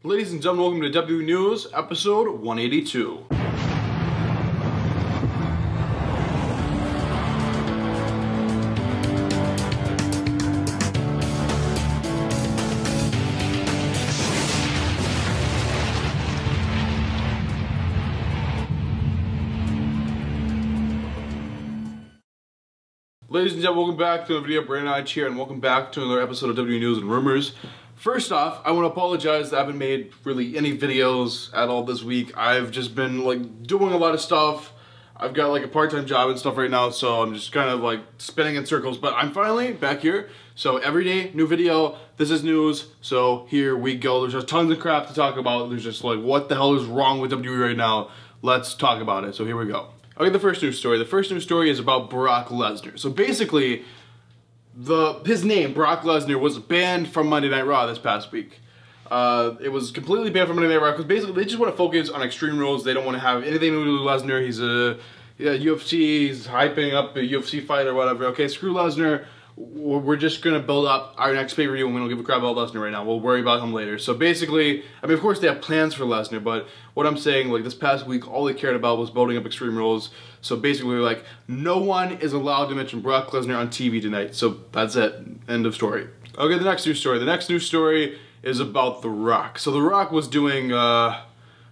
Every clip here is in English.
Ladies and gentlemen, welcome to WWE News, episode 182. Ladies and gentlemen, welcome back to the video. Braun Hodge here, and welcome back to another episode of WWE News and Rumors. First off, I want to apologize that I haven't made really any videos at all this week. I've just been doing a lot of stuff. I've got a part-time job and stuff right now, so I'm just kind of spinning in circles, but I'm finally back here. So every day, new video. This is news, so here we go. There's just tons of crap to talk about. There's just what the hell is wrong with WWE right now? Let's talk about it. So here we go. Okay, the first news story. The first news story is about Brock Lesnar. So basically, his name, Brock Lesnar, was banned from Monday Night Raw this past week. It was completely banned from Monday Night Raw because basically they just want to focus on Extreme Rules. They don't want to have anything to do with Lesnar. He's a UFC, he's hyping up a UFC fight or whatever. Okay, screw Lesnar. We're just going to build up our next pay-per-view and we don't give a crap about Lesnar right now. We'll worry about him later. So basically, I mean, of course they have plans for Lesnar, but what I'm saying, this past week, all they cared about was building up Extreme Rules. So basically, no one is allowed to mention Brock Lesnar on TV tonight. So that's it. End of story. Okay, the next news story. The next news story is about The Rock. So The Rock was doing, I'm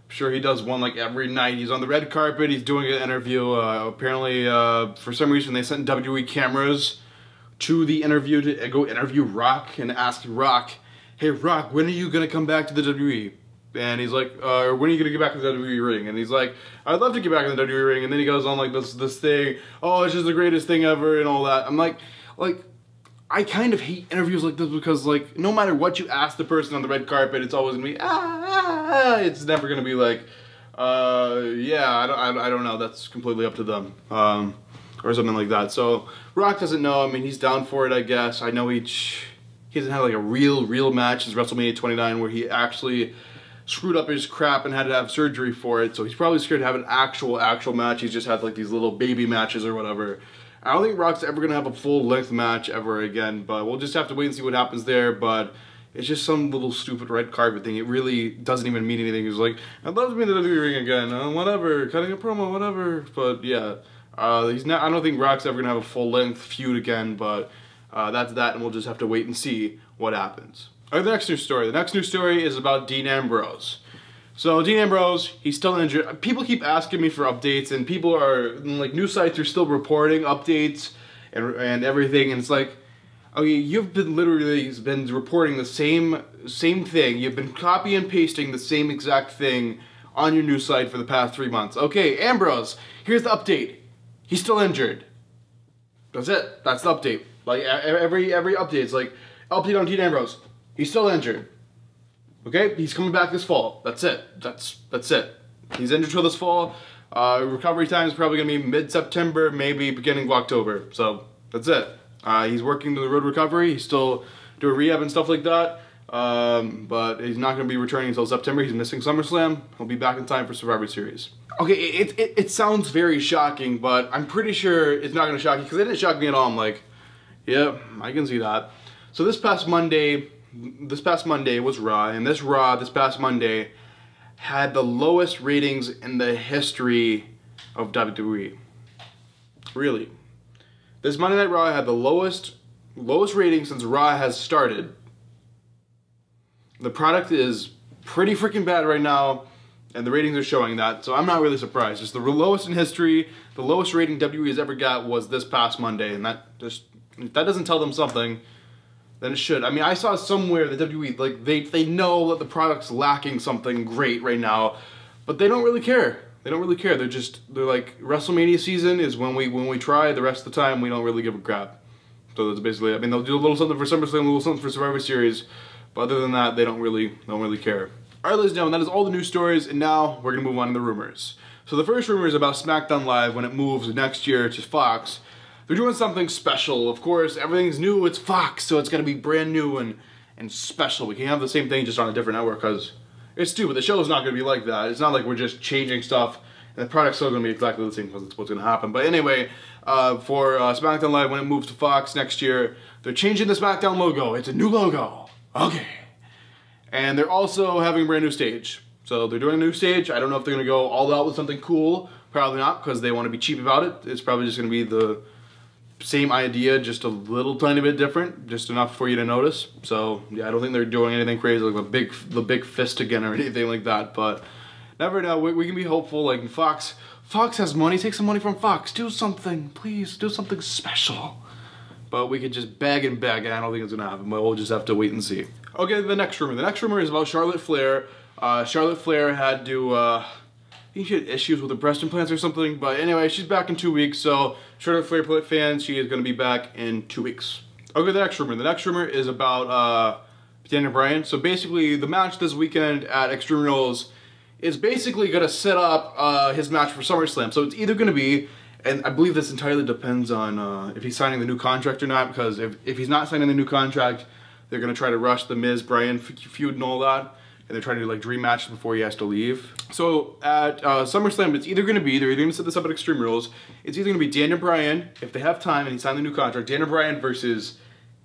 sure he does one every night. He's on the red carpet. He's doing an interview. Apparently, for some reason, they sent WWE cameras to the interview to go interview Rock and ask Rock, hey Rock, when are you gonna come back to the WWE? And he's like, when are you gonna get back to the WWE ring? And he's like, I'd love to get back in the WWE ring. And then he goes on this thing, oh, it's just the greatest thing ever and all that. I'm like, I kind of hate interviews like this because no matter what you ask the person on the red carpet, it's always gonna be it's never gonna be yeah, I don't know. That's completely up to them. Or something like that. So Rock doesn't know. I mean, he's down for it, I guess. I know he hasn't had a real match since WrestleMania 29 where he actually screwed up his crap and had to have surgery for it. So he's probably scared to have an actual match. He's just had these little baby matches or whatever. I don't think Rock's ever gonna have a full-length match ever again, but we'll just have to wait and see what happens there. But it's just some little stupid red carpet thing. It really doesn't even mean anything. He's like, I'd love to be in the WWE ring again. Whatever, cutting a promo, whatever. But yeah. I don't think Rock's ever gonna have a full-length feud again, but that's that, and we'll just have to wait and see what happens. Alright, the next news story. The next news story is about Dean Ambrose. So Dean Ambrose, he's still injured. People keep asking me for updates, and people are news sites are still reporting updates and everything, and it's okay, you've been literally reporting the same thing. You've been copy and pasting the same exact thing on your news site for the past 3 months. Okay, Ambrose, here's the update. He's still injured. That's it. That's the update. Every update, it's update on Dean Ambrose. He's still injured. Okay, he's coming back this fall. That's it. That's it. He's injured till this fall. Recovery time is probably gonna be mid-September, maybe beginning of October. So that's it. He's working to the road recovery. He's still doing rehab and stuff like that. But he's not going to be returning until September. He's missing SummerSlam. He'll be back in time for Survivor Series. Okay, it sounds very shocking, but I'm pretty sure it's not going to shock you because it didn't shock me at all. I'm like, yeah, I can see that. So this past Monday was Raw, and this past Monday had the lowest ratings in the history of WWE. Really. This Monday Night Raw had the lowest rating since Raw has started. The product is pretty freaking bad right now, and the ratings are showing that, so I'm not really surprised. Just the lowest in history, the lowest rating WWE has ever got was this past Monday, and that doesn't tell them something, then it should. I mean, I saw somewhere that WWE, they know that the product's lacking something great right now, but they don't really care. They don't really care. They're like, WrestleMania season is when we try, the rest of the time we don't really give a crap. So that's basically, I mean, they'll do a little something for SummerSlam, a little something for Survivor Series, but other than that, they don't really care. Alright, ladies and gentlemen, that is all the news stories, and now we're going to move on to the rumors. So the first rumor is about SmackDown Live when it moves next year to Fox. They're doing something special. Of course, everything's new, it's Fox, so it's got to be brand new and special. We can't have the same thing just on a different network because it's stupid. The show's not going to be like that. It's not like we're just changing stuff and the product's still going to be exactly the same because that's what's going to happen. But anyway, for SmackDown Live, when it moves to Fox next year, they're changing the SmackDown logo. It's a new logo. Okay. And they're also having a brand new stage. So they're doing a new stage. I don't know if they're going to go all out with something cool. Probably not, because they want to be cheap about it. It's probably just going to be the same idea, just a little tiny bit different, just enough for you to notice. So yeah, I don't think they're doing anything crazy like the big fist again or anything like that. But never know. We can be hopeful. Like Fox has money. Take some money from Fox. Do something, please. Do something special. But we could just beg and beg, and I don't think it's gonna happen. But we'll just have to wait and see. Okay, the next rumor. The next rumor is about Charlotte Flair. Charlotte Flair had to, I think she had issues with her breast implants or something. But anyway, she's back in 2 weeks. So Charlotte Flair fans, she is going to be back in 2 weeks. Okay, the next rumor. The next rumor is about Daniel Bryan. So basically, the match this weekend at Extreme Rules is basically going to set up his match for SummerSlam. So it's either going to be, and I believe this entirely depends on if he's signing the new contract or not. Because if he's not signing the new contract, they're going to try to rush the Miz-Bryan feud and all that. And they're trying to like dream match before he has to leave. So at SummerSlam, it's either going to be, they're either going to set this up at Extreme Rules. It's either going to be Daniel Bryan, if they have time and he signed the new contract, Daniel Bryan versus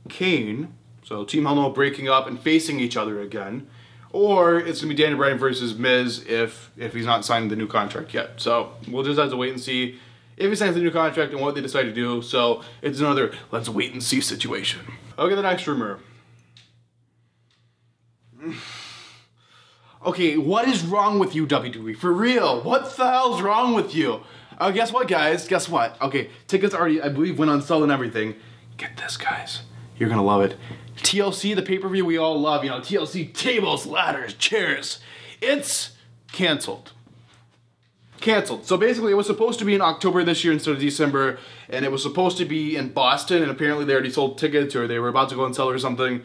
Kane. So Team Hell No breaking up and facing each other again. Or it's going to be Daniel Bryan versus Miz if he's not signing the new contract yet. So we'll just have to wait and see if he signs the new contract and what they decide to do. So it's another let's wait and see situation. Okay, the next rumor. Okay, what is wrong with you, WWE? For real, what the hell's wrong with you? Guess what, guys? Guess what? Okay, tickets already, I believe, went on sale and everything. Get this, guys. You're gonna love it. TLC, the pay-per-view we all love, you know, TLC tables, ladders, chairs. It's canceled. Canceled. So basically, it was supposed to be in October this year instead of December, and it was supposed to be in Boston, and apparently they already sold tickets, or they were about to go on sale or something.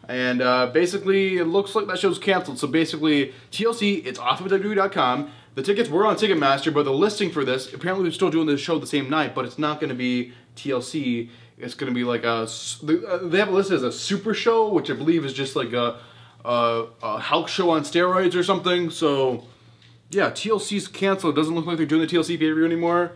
And basically, it looks like that show's canceled. So basically, TLC, it's off of WWE.com. The tickets were on Ticketmaster, but the listing for this, apparently they're still doing this show the same night, but it's not going to be TLC. It's going to be like a, they have it listed as a super show, which I believe is just like a house show on steroids or something. So yeah, TLC's canceled. It doesn't look like they're doing the TLC pay-per-view anymore.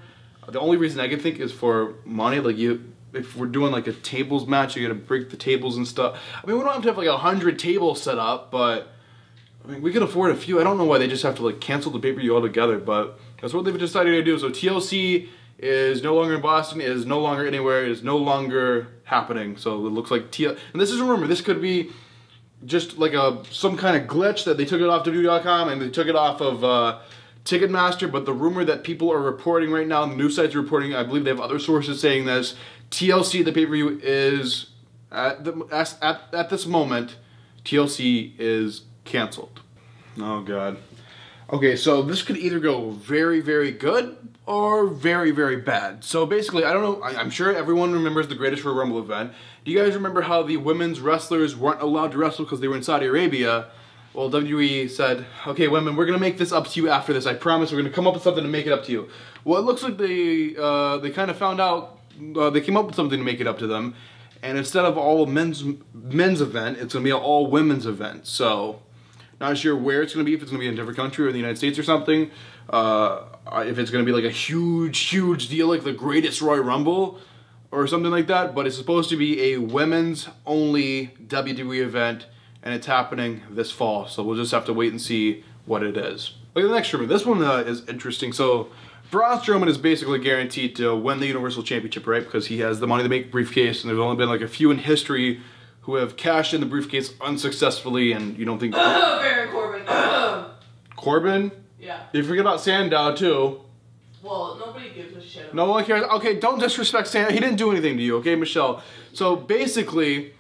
The only reason I can think is for money. Like if we're doing like a tables match, you gotta break the tables and stuff. I mean, we don't have to have like 100 tables set up, but I mean, we can afford a few. I don't know why they just have to like cancel the pay-per-view altogether, but that's what they've decided to do. So TLC is no longer in Boston, it is no longer anywhere, it is no longer happening. So it looks like and this is a rumor, this could be just like some kind of glitch that they took it off WWE.com and they took it off of Ticketmaster, but the rumor that people are reporting right now, the news sites are reporting, I believe they have other sources saying this, TLC, the pay-per-view, is, at this moment, TLC is canceled. Oh, God. Okay, so this could either go very, very good or very, very bad. So basically, I don't know, I'm sure everyone remembers the Greatest Royal Rumble event. Do you guys remember how the women's wrestlers weren't allowed to wrestle because they were in Saudi Arabia? Well, WWE said, okay, women, we're going to make this up to you after this. I promise we're going to come up with something to make it up to you. Well, it looks like they kind of found out, they came up with something to make it up to them. And instead of all men's event, it's going to be an all women's event. So, not sure where it's going to be, if it's going to be in a different country or in the United States or something. If it's going to be like a huge, huge deal like the Greatest Royal Rumble or something like that. But it's supposed to be a women's only WWE event. And it's happening this fall, so we'll just have to wait and see what it is. Look at the next rumor. This one is interesting. So, Braun Strowman is basically guaranteed to win the Universal Championship, right? Because he has the Money to Make briefcase, and there's only been like a few in history who have cashed in the briefcase unsuccessfully, and you don't think... Baron Corbin. Corbin? Yeah. You forget about Sandow, too. Well, nobody gives a shit. No one cares. Okay, don't disrespect Sandow. He didn't do anything to you, okay, Michelle? So, basically...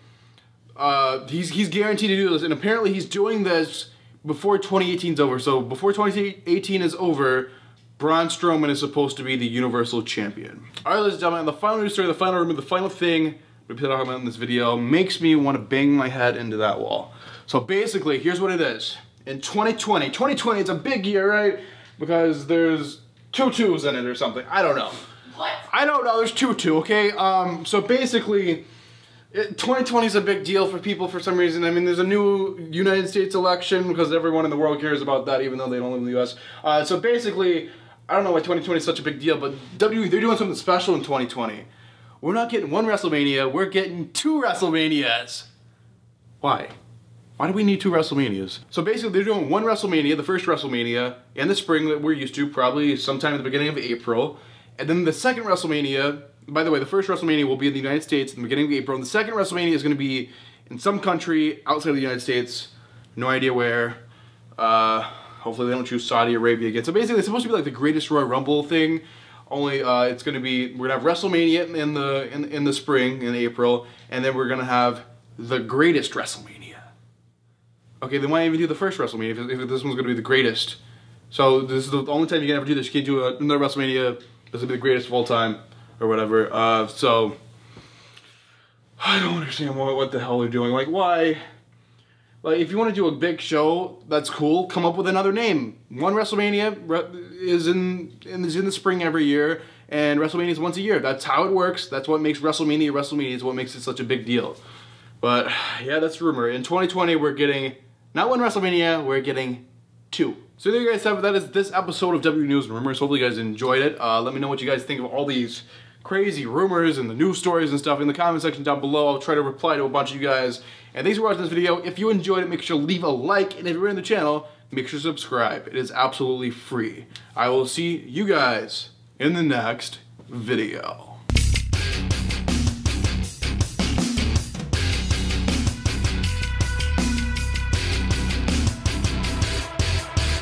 he's guaranteed to do this, and apparently he's doing this before 2018 is over. So before 2018 is over, Braun Strowman is supposed to be the Universal Champion. Alright, ladies and gentlemen, the final news story, the final rumor, the final thing we put out in this video makes me want to bang my head into that wall. So basically, here's what it is. In 2020, it's a big year, right? Because there's 2 2s in it or something. I don't know. What? I don't know, there's 2 okay? So basically... 2020 is a big deal for people for some reason. I mean, there's a new United States election because everyone in the world cares about that, even though they don't live in the US. So basically, I don't know why 2020 is such a big deal, but WWE, they're doing something special in 2020. We're not getting 1 WrestleMania, we're getting 2 WrestleManias. Why? Why do we need 2 WrestleManias? So basically they're doing one WrestleMania, the first WrestleMania, in the spring that we're used to, probably sometime at the beginning of April. And then the second WrestleMania, by the way, the first WrestleMania will be in the United States in the beginning of April, and the second WrestleMania is going to be in some country outside of the United States. No idea where. Hopefully they don't choose Saudi Arabia again. So basically it's supposed to be like the greatest Royal Rumble thing, only it's going to be, we're going to have WrestleMania in the spring, in April, and then we're going to have the greatest WrestleMania. Okay, then why even do the first WrestleMania if this one's going to be the greatest? So this is the only time you can ever do this. You can't do another WrestleMania. This will be the greatest of all time, or whatever. So I don't understand what the hell they're doing. Like, why? Like, if you want to do a big show, that's cool. Come up with another name. One WrestleMania is in the spring every year, and WrestleMania is once a year. That's how it works. That's what makes WrestleMania WrestleMania. Is what makes it such a big deal. But yeah, that's the rumor. In 2020, we're getting not one WrestleMania, we're getting 2. So there you guys have it. That is this episode of WWE News and Rumors. Hopefully you guys enjoyed it. Let me know what you guys think of all these crazy rumors and the news stories and stuff in the comment section down below. I'll try to reply to a bunch of you guys. And thanks for watching this video. If you enjoyed it, make sure to leave a like. And if you're in the channel, make sure to subscribe. It is absolutely free. I will see you guys in the next video.